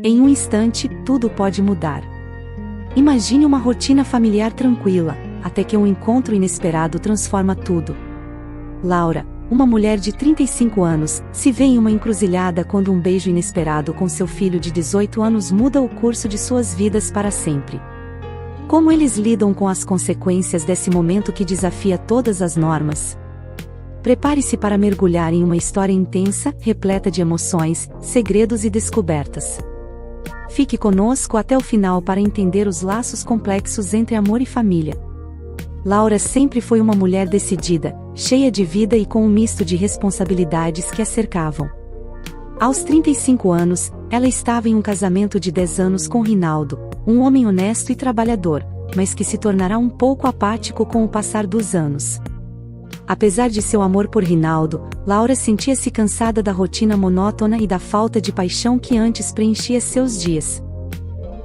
Em um instante, tudo pode mudar. Imagine uma rotina familiar tranquila, até que um encontro inesperado transforma tudo. Laura, uma mulher de 35 anos, se vê em uma encruzilhada quando um beijo inesperado com seu filho de 18 anos muda o curso de suas vidas para sempre. Como eles lidam com as consequências desse momento que desafia todas as normas? Prepare-se para mergulhar em uma história intensa, repleta de emoções, segredos e descobertas. Fique conosco até o final para entender os laços complexos entre amor e família. Laura sempre foi uma mulher decidida, cheia de vida e com um misto de responsabilidades que a cercavam. Aos 35 anos, ela estava em um casamento de 10 anos com Rinaldo, um homem honesto e trabalhador, mas que se tornará um pouco apático com o passar dos anos. Apesar de seu amor por Rinaldo, Laura sentia-se cansada da rotina monótona e da falta de paixão que antes preenchia seus dias.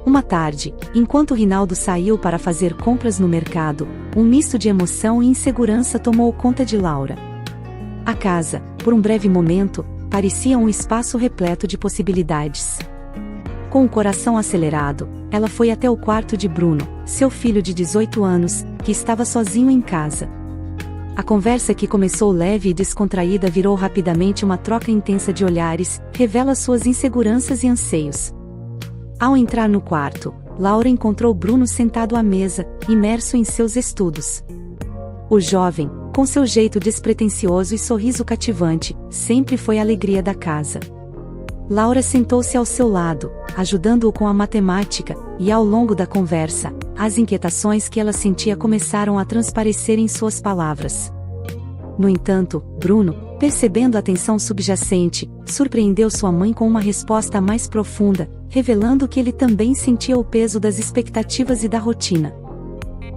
Uma tarde, enquanto Rinaldo saiu para fazer compras no mercado, um misto de emoção e insegurança tomou conta de Laura. A casa, por um breve momento, parecia um espaço repleto de possibilidades. Com o coração acelerado, ela foi até o quarto de Bruno, seu filho de 18 anos, que estava sozinho em casa. A conversa, que começou leve e descontraída, virou rapidamente uma troca intensa de olhares, revela suas inseguranças e anseios. Ao entrar no quarto, Laura encontrou Bruno sentado à mesa, imerso em seus estudos. O jovem, com seu jeito despretensioso e sorriso cativante, sempre foi a alegria da casa. Laura sentou-se ao seu lado, ajudando-o com a matemática, e ao longo da conversa, as inquietações que ela sentia começaram a transparecer em suas palavras. No entanto, Bruno, percebendo a tensão subjacente, surpreendeu sua mãe com uma resposta mais profunda, revelando que ele também sentia o peso das expectativas e da rotina.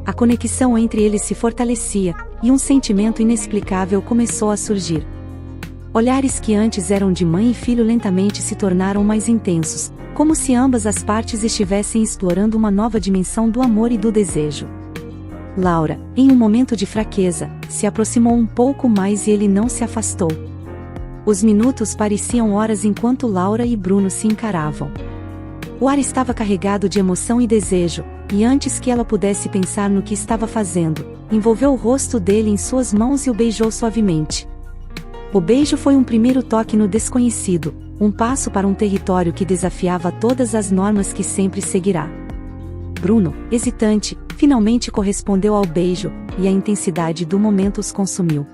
A conexão entre eles se fortalecia, e um sentimento inexplicável começou a surgir. Olhares que antes eram de mãe e filho lentamente se tornaram mais intensos, como se ambas as partes estivessem explorando uma nova dimensão do amor e do desejo. Laura, em um momento de fraqueza, se aproximou um pouco mais e ele não se afastou. Os minutos pareciam horas enquanto Laura e Bruno se encaravam. O ar estava carregado de emoção e desejo, e antes que ela pudesse pensar no que estava fazendo, envolveu o rosto dele em suas mãos e o beijou suavemente. O beijo foi um primeiro toque no desconhecido, um passo para um território que desafiava todas as normas que sempre seguirá. Bruno, hesitante, finalmente correspondeu ao beijo, e a intensidade do momento os consumiu.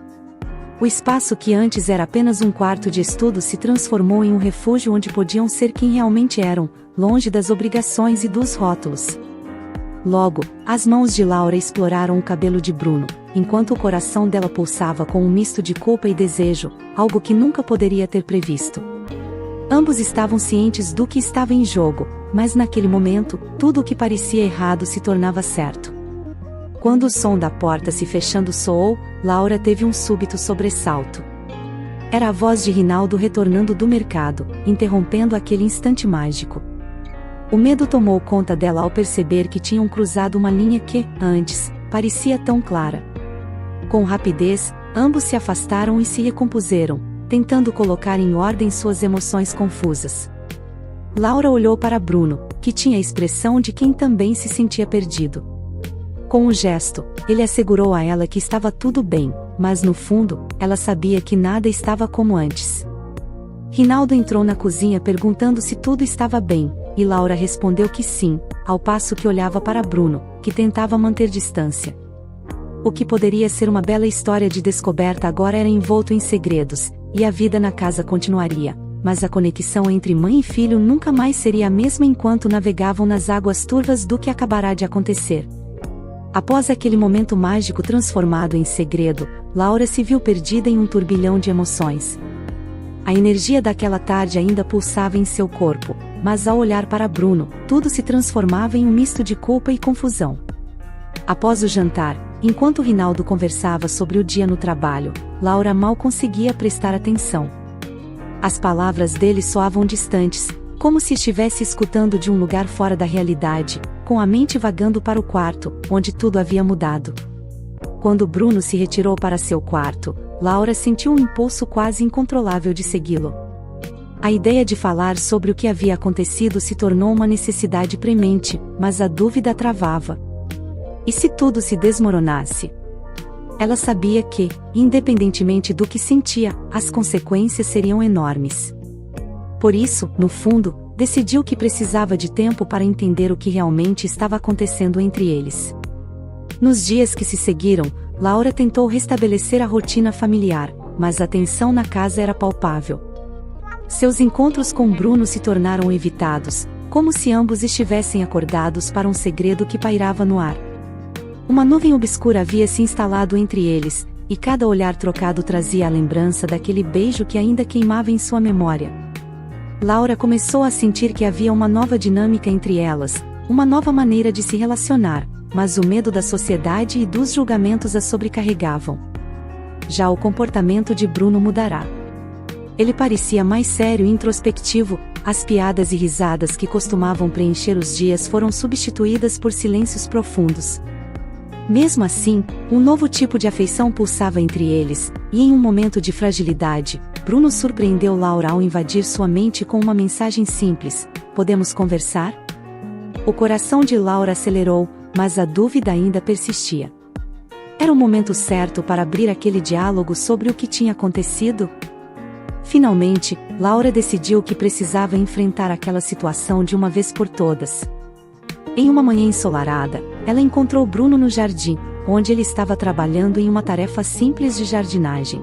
O espaço que antes era apenas um quarto de estudo se transformou em um refúgio onde podiam ser quem realmente eram, longe das obrigações e dos rótulos. Logo, as mãos de Laura exploraram o cabelo de Bruno, enquanto o coração dela pulsava com um misto de culpa e desejo, algo que nunca poderia ter previsto. Ambos estavam cientes do que estava em jogo, mas naquele momento, tudo o que parecia errado se tornava certo. Quando o som da porta se fechando soou, Laura teve um súbito sobressalto. Era a voz de Rinaldo retornando do mercado, interrompendo aquele instante mágico. O medo tomou conta dela ao perceber que tinham cruzado uma linha que, antes, parecia tão clara. Com rapidez, ambos se afastaram e se recompuseram, tentando colocar em ordem suas emoções confusas. Laura olhou para Bruno, que tinha a expressão de quem também se sentia perdido. Com um gesto, ele assegurou a ela que estava tudo bem, mas no fundo, ela sabia que nada estava como antes. Rinaldo entrou na cozinha perguntando se tudo estava bem, e Laura respondeu que sim, ao passo que olhava para Bruno, que tentava manter distância. O que poderia ser uma bela história de descoberta agora era envolto em segredos, e a vida na casa continuaria, mas a conexão entre mãe e filho nunca mais seria a mesma enquanto navegavam nas águas turvas do que acabará de acontecer. Após aquele momento mágico transformado em segredo, Laura se viu perdida em um turbilhão de emoções. A energia daquela tarde ainda pulsava em seu corpo, mas ao olhar para Bruno, tudo se transformava em um misto de culpa e confusão. Após o jantar, enquanto Rinaldo conversava sobre o dia no trabalho, Laura mal conseguia prestar atenção. As palavras dele soavam distantes, como se estivesse escutando de um lugar fora da realidade, com a mente vagando para o quarto, onde tudo havia mudado. Quando Bruno se retirou para seu quarto, Laura sentiu um impulso quase incontrolável de segui-lo. A ideia de falar sobre o que havia acontecido se tornou uma necessidade premente, mas a dúvida travava. E se tudo se desmoronasse? Ela sabia que, independentemente do que sentia, as consequências seriam enormes. Por isso, no fundo, decidiu que precisava de tempo para entender o que realmente estava acontecendo entre eles. Nos dias que se seguiram, Laura tentou restabelecer a rotina familiar, mas a tensão na casa era palpável. Seus encontros com Bruno se tornaram evitados, como se ambos estivessem acordados para um segredo que pairava no ar. Uma nuvem obscura havia se instalado entre eles, e cada olhar trocado trazia a lembrança daquele beijo que ainda queimava em sua memória. Laura começou a sentir que havia uma nova dinâmica entre elas, uma nova maneira de se relacionar, mas o medo da sociedade e dos julgamentos a sobrecarregavam. Já o comportamento de Bruno mudará. Ele parecia mais sério e introspectivo, as piadas e risadas que costumavam preencher os dias foram substituídas por silêncios profundos. Mesmo assim, um novo tipo de afeição pulsava entre eles, e em um momento de fragilidade, Bruno surpreendeu Laura ao invadir sua mente com uma mensagem simples: "Podemos conversar?" O coração de Laura acelerou, mas a dúvida ainda persistia. Era o momento certo para abrir aquele diálogo sobre o que tinha acontecido? Finalmente, Laura decidiu que precisava enfrentar aquela situação de uma vez por todas. Em uma manhã ensolarada, ela encontrou Bruno no jardim, onde ele estava trabalhando em uma tarefa simples de jardinagem.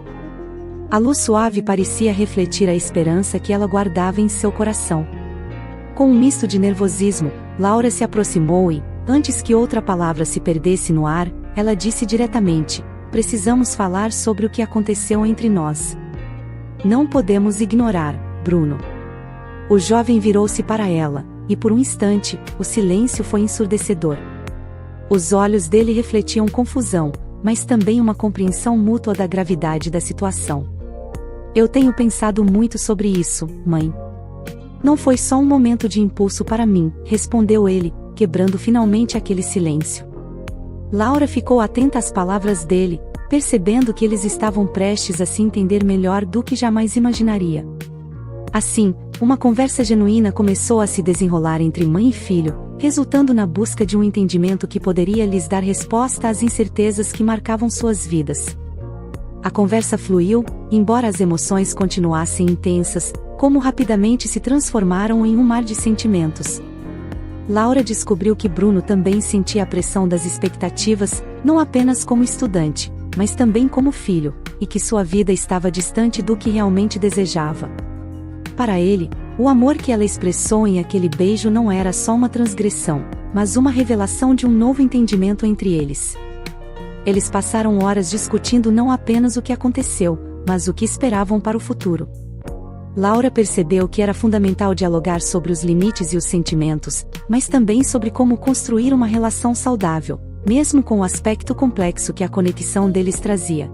A luz suave parecia refletir a esperança que ela guardava em seu coração. Com um misto de nervosismo, Laura se aproximou e, antes que outra palavra se perdesse no ar, ela disse diretamente: "Precisamos falar sobre o que aconteceu entre nós. Não podemos ignorar, Bruno." O jovem virou-se para ela, e por um instante, o silêncio foi ensurdecedor. Os olhos dele refletiam confusão, mas também uma compreensão mútua da gravidade da situação. "Eu tenho pensado muito sobre isso, mãe. Não foi só um momento de impulso para mim", respondeu ele, quebrando finalmente aquele silêncio. Laura ficou atenta às palavras dele, percebendo que eles estavam prestes a se entender melhor do que jamais imaginaria. Assim, uma conversa genuína começou a se desenrolar entre mãe e filho, resultando na busca de um entendimento que poderia lhes dar resposta às incertezas que marcavam suas vidas. A conversa fluiu, embora as emoções continuassem intensas, como rapidamente se transformaram em um mar de sentimentos. Laura descobriu que Bruno também sentia a pressão das expectativas, não apenas como estudante, mas também como filho, e que sua vida estava distante do que realmente desejava. Para ele, o amor que ela expressou em aquele beijo não era só uma transgressão, mas uma revelação de um novo entendimento entre eles. Eles passaram horas discutindo não apenas o que aconteceu, mas o que esperavam para o futuro. Laura percebeu que era fundamental dialogar sobre os limites e os sentimentos, mas também sobre como construir uma relação saudável, mesmo com o aspecto complexo que a conexão deles trazia.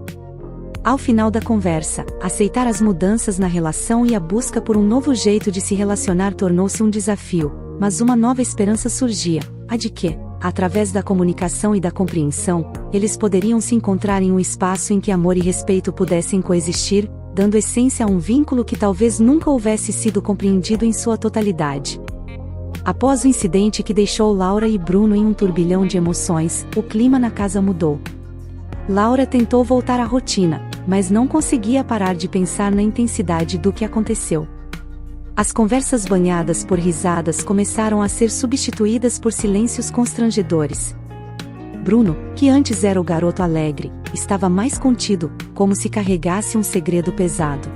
Ao final da conversa, aceitar as mudanças na relação e a busca por um novo jeito de se relacionar tornou-se um desafio, mas uma nova esperança surgia, a de que, através da comunicação e da compreensão, eles poderiam se encontrar em um espaço em que amor e respeito pudessem coexistir, dando essência a um vínculo que talvez nunca houvesse sido compreendido em sua totalidade. Após o incidente que deixou Laura e Bruno em um turbilhão de emoções, o clima na casa mudou. Laura tentou voltar à rotina, mas não conseguia parar de pensar na intensidade do que aconteceu. As conversas banhadas por risadas começaram a ser substituídas por silêncios constrangedores. Bruno, que antes era o garoto alegre, estava mais contido, como se carregasse um segredo pesado.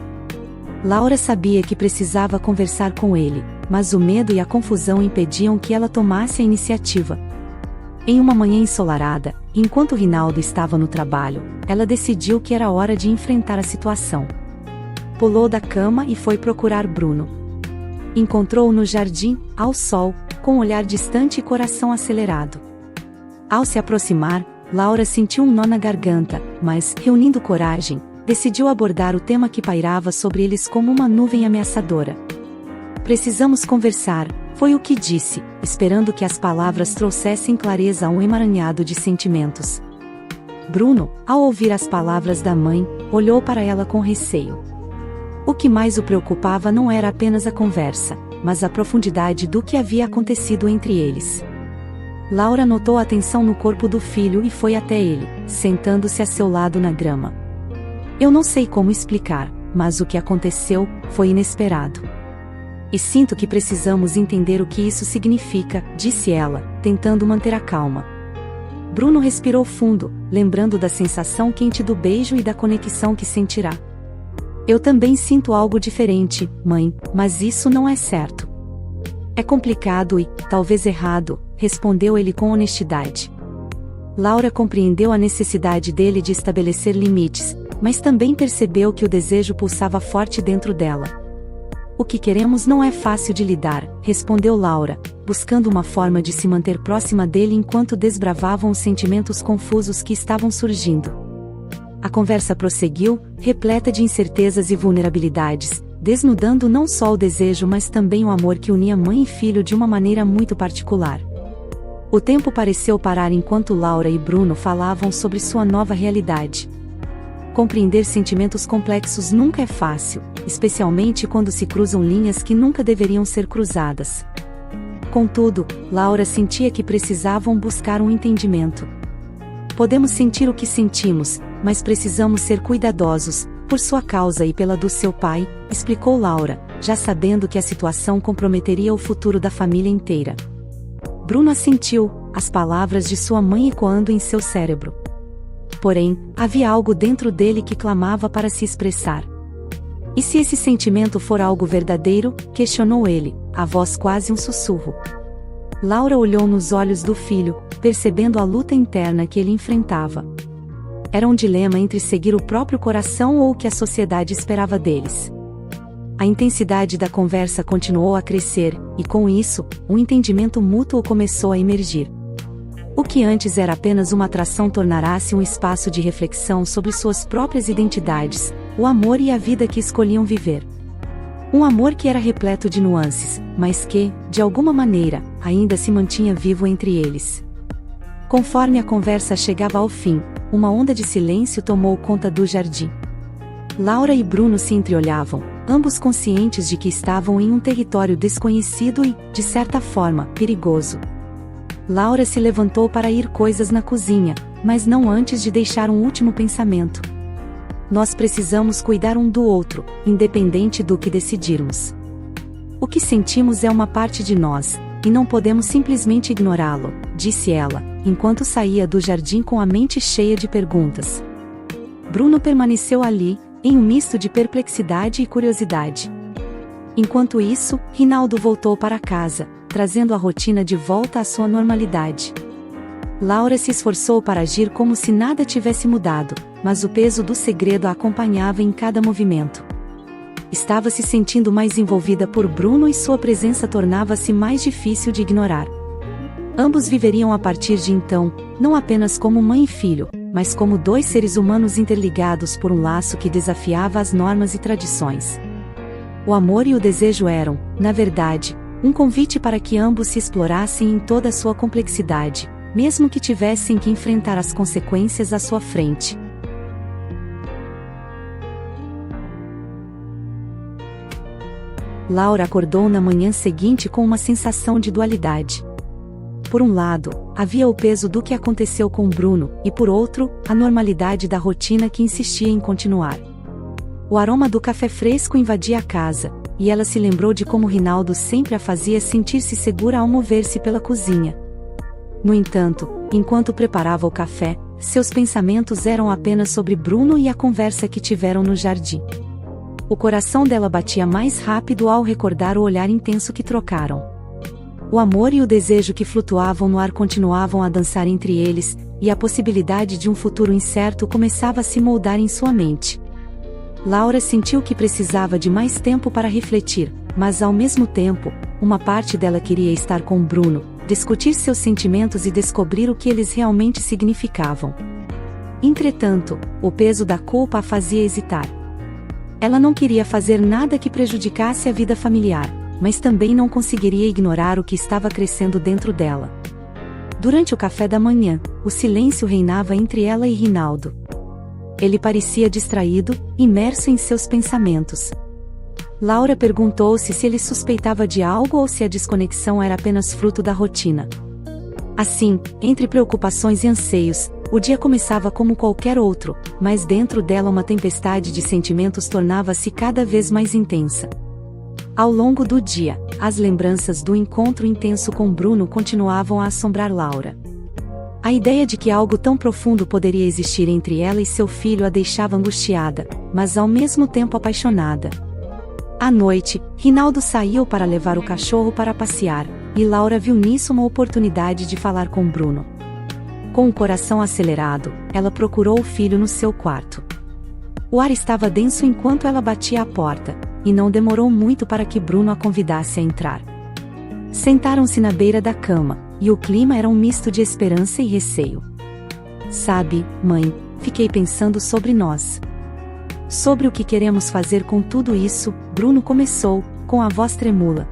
Laura sabia que precisava conversar com ele, mas o medo e a confusão impediam que ela tomasse a iniciativa. Em uma manhã ensolarada, enquanto Rinaldo estava no trabalho, ela decidiu que era hora de enfrentar a situação. Pulou da cama e foi procurar Bruno. Encontrou-o no jardim, ao sol, com olhar distante e coração acelerado. Ao se aproximar, Laura sentiu um nó na garganta, mas, reunindo coragem, decidiu abordar o tema que pairava sobre eles como uma nuvem ameaçadora. "Precisamos conversar", foi o que disse, esperando que as palavras trouxessem clareza a um emaranhado de sentimentos. Bruno, ao ouvir as palavras da mãe, olhou para ela com receio. O que mais o preocupava não era apenas a conversa, mas a profundidade do que havia acontecido entre eles. Laura notou a tensão no corpo do filho e foi até ele, sentando-se a seu lado na grama. Eu não sei como explicar, mas o que aconteceu foi inesperado. E sinto que precisamos entender o que isso significa, disse ela, tentando manter a calma. Bruno respirou fundo, lembrando da sensação quente do beijo e da conexão que sentirá. Eu também sinto algo diferente, mãe, mas isso não é certo. É complicado e, talvez errado, respondeu ele com honestidade. Laura compreendeu a necessidade dele de estabelecer limites, mas também percebeu que o desejo pulsava forte dentro dela. O que queremos não é fácil de lidar, respondeu Laura, buscando uma forma de se manter próxima dele enquanto desbravavam os sentimentos confusos que estavam surgindo. A conversa prosseguiu, repleta de incertezas e vulnerabilidades, desnudando não só o desejo mas também o amor que unia mãe e filho de uma maneira muito particular. O tempo pareceu parar enquanto Laura e Bruno falavam sobre sua nova realidade. Compreender sentimentos complexos nunca é fácil, especialmente quando se cruzam linhas que nunca deveriam ser cruzadas. Contudo, Laura sentia que precisavam buscar um entendimento. Podemos sentir o que sentimos, mas precisamos ser cuidadosos, por sua causa e pela do seu pai, explicou Laura, já sabendo que a situação comprometeria o futuro da família inteira. Bruno assentiu, as palavras de sua mãe ecoando em seu cérebro. Porém, havia algo dentro dele que clamava para se expressar. E se esse sentimento for algo verdadeiro? Questionou ele, a voz quase um sussurro. Laura olhou nos olhos do filho, percebendo a luta interna que ele enfrentava. Era um dilema entre seguir o próprio coração ou o que a sociedade esperava deles. A intensidade da conversa continuou a crescer, e com isso, um entendimento mútuo começou a emergir. O que antes era apenas uma atração tornará-se um espaço de reflexão sobre suas próprias identidades, o amor e a vida que escolhiam viver. Um amor que era repleto de nuances, mas que, de alguma maneira, ainda se mantinha vivo entre eles. Conforme a conversa chegava ao fim, uma onda de silêncio tomou conta do jardim. Laura e Bruno se entreolhavam, ambos conscientes de que estavam em um território desconhecido e, de certa forma, perigoso. Laura se levantou para ir coisas na cozinha, mas não antes de deixar um último pensamento. Nós precisamos cuidar um do outro, independente do que decidirmos. O que sentimos é uma parte de nós, e não podemos simplesmente ignorá-lo, disse ela, enquanto saía do jardim com a mente cheia de perguntas. Bruno permaneceu ali, em um misto de perplexidade e curiosidade. Enquanto isso, Rinaldo voltou para casa, trazendo a rotina de volta à sua normalidade. Laura se esforçou para agir como se nada tivesse mudado, mas o peso do segredo a acompanhava em cada movimento. Estava se sentindo mais envolvida por Bruno e sua presença tornava-se mais difícil de ignorar. Ambos viveriam a partir de então, não apenas como mãe e filho, mas como dois seres humanos interligados por um laço que desafiava as normas e tradições. O amor e o desejo eram, na verdade, um convite para que ambos se explorassem em toda a sua complexidade, mesmo que tivessem que enfrentar as consequências à sua frente. Laura acordou na manhã seguinte com uma sensação de dualidade. Por um lado, havia o peso do que aconteceu com Bruno, e por outro, a normalidade da rotina que insistia em continuar. O aroma do café fresco invadia a casa, e ela se lembrou de como Rinaldo sempre a fazia sentir-se segura ao mover-se pela cozinha. No entanto, enquanto preparava o café, seus pensamentos eram apenas sobre Bruno e a conversa que tiveram no jardim. O coração dela batia mais rápido ao recordar o olhar intenso que trocaram. O amor e o desejo que flutuavam no ar continuavam a dançar entre eles, e a possibilidade de um futuro incerto começava a se moldar em sua mente. Laura sentiu que precisava de mais tempo para refletir, mas ao mesmo tempo, uma parte dela queria estar com Bruno, discutir seus sentimentos e descobrir o que eles realmente significavam. Entretanto, o peso da culpa a fazia hesitar. Ela não queria fazer nada que prejudicasse a vida familiar, mas também não conseguiria ignorar o que estava crescendo dentro dela. Durante o café da manhã, o silêncio reinava entre ela e Rinaldo. Ele parecia distraído, imerso em seus pensamentos. Laura perguntou-se se ele suspeitava de algo ou se a desconexão era apenas fruto da rotina. Assim, entre preocupações e anseios, o dia começava como qualquer outro, mas dentro dela uma tempestade de sentimentos tornava-se cada vez mais intensa. Ao longo do dia, as lembranças do encontro intenso com Bruno continuavam a assombrar Laura. A ideia de que algo tão profundo poderia existir entre ela e seu filho a deixava angustiada, mas ao mesmo tempo apaixonada. À noite, Rinaldo saiu para levar o cachorro para passear, e Laura viu nisso uma oportunidade de falar com Bruno. Com o coração acelerado, ela procurou o filho no seu quarto. O ar estava denso enquanto ela batia à porta, e não demorou muito para que Bruno a convidasse a entrar. Sentaram-se na beira da cama, e o clima era um misto de esperança e receio. Sabe, mãe, fiquei pensando sobre nós. Sobre o que queremos fazer com tudo isso, Bruno começou, com a voz tremula.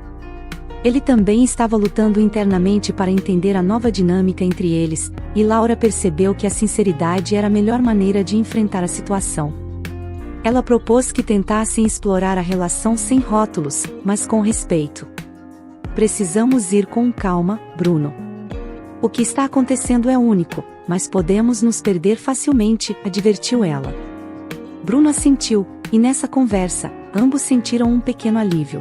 Ele também estava lutando internamente para entender a nova dinâmica entre eles, e Laura percebeu que a sinceridade era a melhor maneira de enfrentar a situação. Ela propôs que tentassem explorar a relação sem rótulos, mas com respeito. Precisamos ir com calma, Bruno. O que está acontecendo é único, mas podemos nos perder facilmente, advertiu ela. Bruno assentiu, e nessa conversa, ambos sentiram um pequeno alívio.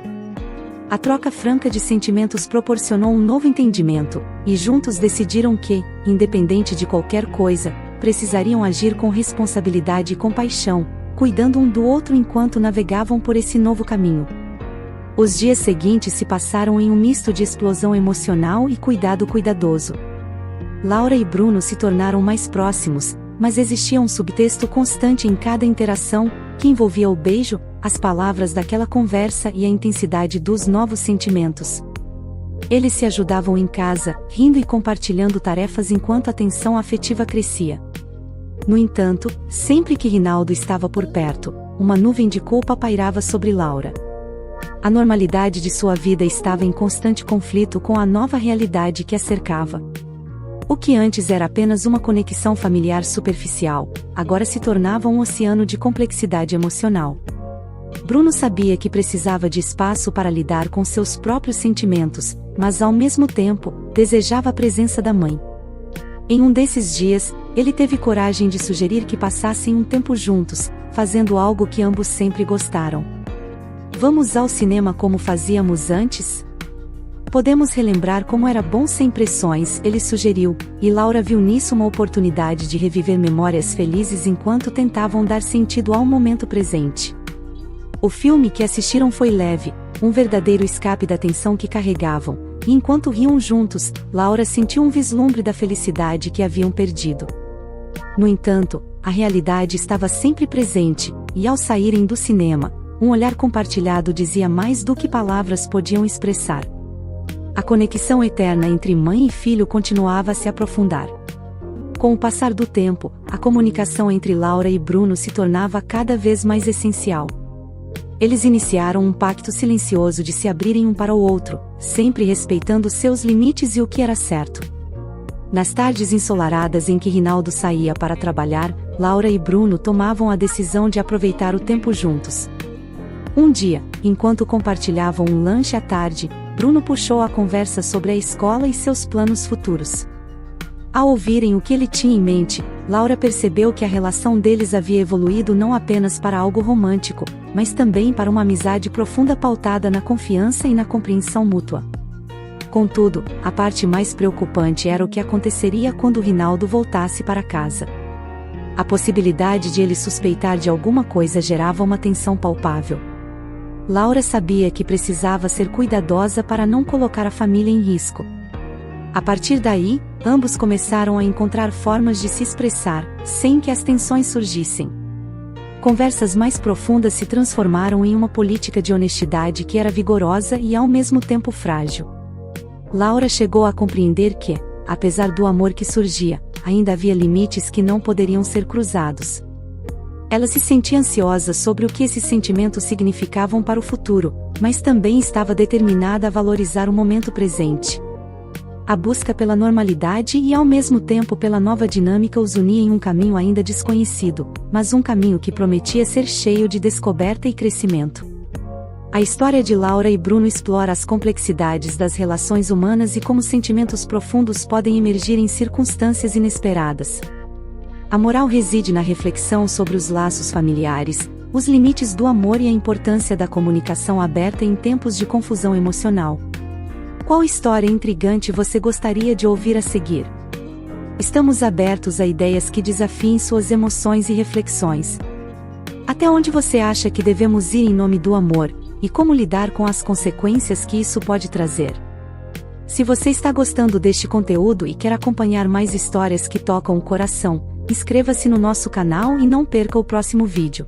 A troca franca de sentimentos proporcionou um novo entendimento, e juntos decidiram que, independente de qualquer coisa, precisariam agir com responsabilidade e compaixão, cuidando um do outro enquanto navegavam por esse novo caminho. Os dias seguintes se passaram em um misto de explosão emocional e cuidado cuidadoso. Laura e Bruno se tornaram mais próximos, mas existia um subtexto constante em cada interação, que envolvia o beijo, as palavras daquela conversa e a intensidade dos novos sentimentos. Eles se ajudavam em casa, rindo e compartilhando tarefas enquanto a tensão afetiva crescia. No entanto, sempre que Rinaldo estava por perto, uma nuvem de culpa pairava sobre Laura. A normalidade de sua vida estava em constante conflito com a nova realidade que a cercava. O que antes era apenas uma conexão familiar superficial, agora se tornava um oceano de complexidade emocional. Bruno sabia que precisava de espaço para lidar com seus próprios sentimentos, mas ao mesmo tempo, desejava a presença da mãe. Em um desses dias, ele teve coragem de sugerir que passassem um tempo juntos, fazendo algo que ambos sempre gostaram. Vamos ao cinema como fazíamos antes? Podemos relembrar como era bom sem pressões, ele sugeriu, e Laura viu nisso uma oportunidade de reviver memórias felizes enquanto tentavam dar sentido ao momento presente. O filme que assistiram foi leve, um verdadeiro escape da tensão que carregavam, e enquanto riam juntos, Laura sentiu um vislumbre da felicidade que haviam perdido. No entanto, a realidade estava sempre presente, e ao saírem do cinema, um olhar compartilhado dizia mais do que palavras podiam expressar. A conexão eterna entre mãe e filho continuava a se aprofundar. Com o passar do tempo, a comunicação entre Laura e Bruno se tornava cada vez mais essencial. Eles iniciaram um pacto silencioso de se abrirem um para o outro, sempre respeitando seus limites e o que era certo. Nas tardes ensolaradas em que Rinaldo saía para trabalhar, Laura e Bruno tomavam a decisão de aproveitar o tempo juntos. Um dia, enquanto compartilhavam um lanche à tarde, Bruno puxou a conversa sobre a escola e seus planos futuros. Ao ouvirem o que ele tinha em mente, Laura percebeu que a relação deles havia evoluído não apenas para algo romântico, mas também para uma amizade profunda pautada na confiança e na compreensão mútua. Contudo, a parte mais preocupante era o que aconteceria quando Rinaldo voltasse para casa. A possibilidade de ele suspeitar de alguma coisa gerava uma tensão palpável. Laura sabia que precisava ser cuidadosa para não colocar a família em risco. A partir daí, ambos começaram a encontrar formas de se expressar, sem que as tensões surgissem. Conversas mais profundas se transformaram em uma política de honestidade que era vigorosa e ao mesmo tempo frágil. Laura chegou a compreender que, apesar do amor que surgia, ainda havia limites que não poderiam ser cruzados. Ela se sentia ansiosa sobre o que esses sentimentos significavam para o futuro, mas também estava determinada a valorizar o momento presente. A busca pela normalidade e ao mesmo tempo pela nova dinâmica os unia em um caminho ainda desconhecido, mas um caminho que prometia ser cheio de descoberta e crescimento. A história de Laura e Bruno explora as complexidades das relações humanas e como sentimentos profundos podem emergir em circunstâncias inesperadas. A moral reside na reflexão sobre os laços familiares, os limites do amor e a importância da comunicação aberta em tempos de confusão emocional. Qual história intrigante você gostaria de ouvir a seguir? Estamos abertos a ideias que desafiem suas emoções e reflexões. Até onde você acha que devemos ir em nome do amor, e como lidar com as consequências que isso pode trazer? Se você está gostando deste conteúdo e quer acompanhar mais histórias que tocam o coração, inscreva-se no nosso canal e não perca o próximo vídeo.